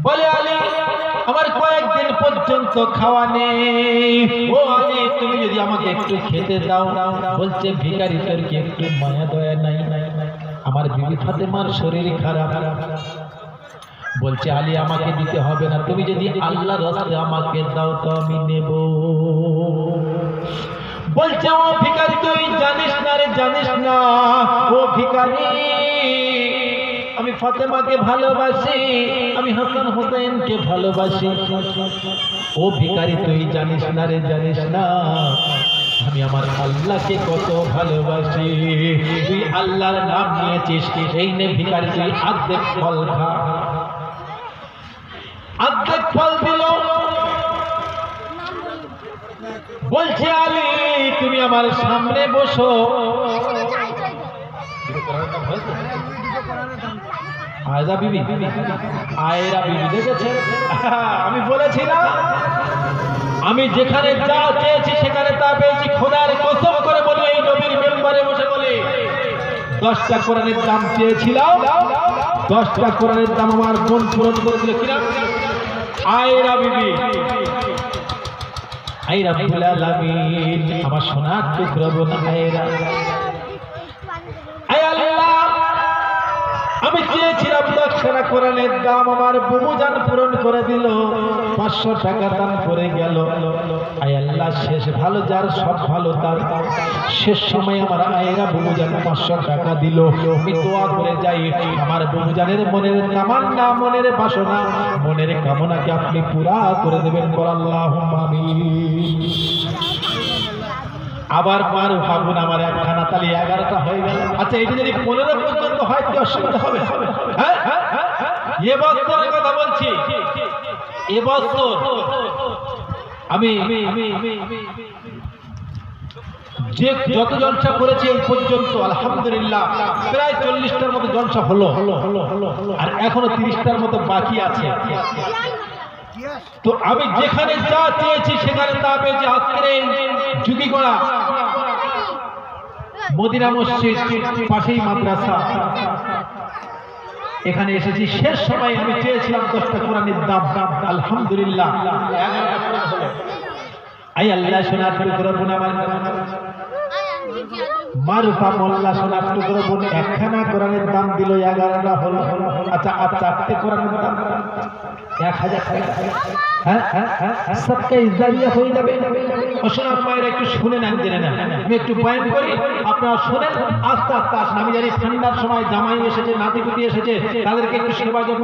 বলে আলী আমার কয়েকদিন পর্যন্ত খাওয়া নেই। ও আলী তুমি যদি আমাকে একটু খেতে দাও। বলছে ভিখারি তোর কি একটু মায়া দয়া নাই? আমার বিবি ফাতেমার শরীর খারাপ। বলছে আলী আমাকে দিতে হবে না, তুমি যদি আল্লাহর রাস্তায় আমাকে দাও তো আমি নেব। বলছে ও ভিখারি তুই জানিস না রে, জানিস না ও ভিখারি আমি ফাতেমাকে ভালোবাসি, আমি হাসান হোসেনকে ভালোবাসি। ও ভিখারি তুই জানিস না রে, জানিস না আমি আমার আল্লাহকে কত ভালোবাসি। তুই আল্লাহর নাম নিয়েছিস কি সেই নে ভিখারি তুই অর্ধেক ফল খা। অর্ধেক ফল দিল। বলছে আলী তুমি আমার সামনে বসো। আয়রা বিবি, আয়রা বিবি দেখেছে? আমি বলেছি না আমি যেখানে যা চেয়েছি সেখানে তা পেয়েছি। খোদার কসম করে বলি এই নবীর মেম্বারে বসে বলি 10টা কোরআনের দাম চেয়েছিলাম, 10টা কোরআনের দাম আমার বোন পূরণ করে দিল। কিনা আয়রা বিবি, আই রাব্বুল আলামিন আমার সোনার টুকরা বোন আয়রা। আয় আল্লাহ আমি চেয়েছিলাম 10টা কোরআনের দাম আমার বুবুজান পূরণ করে দিল, 500 টাকা দান করে গেল। আয় আল্লাহ শেষ ভালো যার সব ভালো তার, শেষ সময় আমার আয়রা বুবুজান 500 টাকা দিল। আমি দোয়া করে যাই আমার বুবুজানের মনের তামান্না, মনের বাসনা, মনের কামনাকে আপনি পুরা করে দেবেন। বল আল্লাহুম্মা আমিন। আবার মার ফাগুন আমার একখানা তালি 11টা হয়ে গেল। আচ্ছা এটা যদি 15 পর্যন্ত হয় কি অসুবিধা হবে? হ্যাঁ এবছরের কথা বলছি, এবছর আমি যে যত জলসা করেছি এই পর্যন্ত আলহামদুলিল্লাহ প্রায় 40টার মতো জলসা হলো, আর এখনো 30টার মতো বাকি আছে। তো আমি যেখানে যা চেয়েছি সেখানে তা পেয়েছি। আজকের এই যুগিগড়া মদিনা মসজিদ পাশেই মাদ্রাসা, এখানে এসেছি। শেষ সময় আমি চেয়েছিলাম 10টা কোরআনের দাম, আলহামদুলিল্লাহ 11টা কোরআন হলো। আই আল্লাহ সোনার টুকরা বোন আমার মারুফা মোল্লা সোনার টুকরা বোন একখানা কোরআনের দাম দিল, 11টা হলো। আচ্ছা আর 4টে কোরআনের দাম 1000 টাকা। হ্যাঁ সবটা ইজারিয়া হয়ে যাবে। সোনার মায়ের একটু শুনে নেন, জেনে নেন। আমি একটু বয়ান করি, আপনারা শোনেন, আস্তে আস্তে আসেন। আমি জানি ঠান্ডার সময় জামাই এসেছে, নাতিপুতি এসেছে, তাদেরকে একটু সেবা যত্ন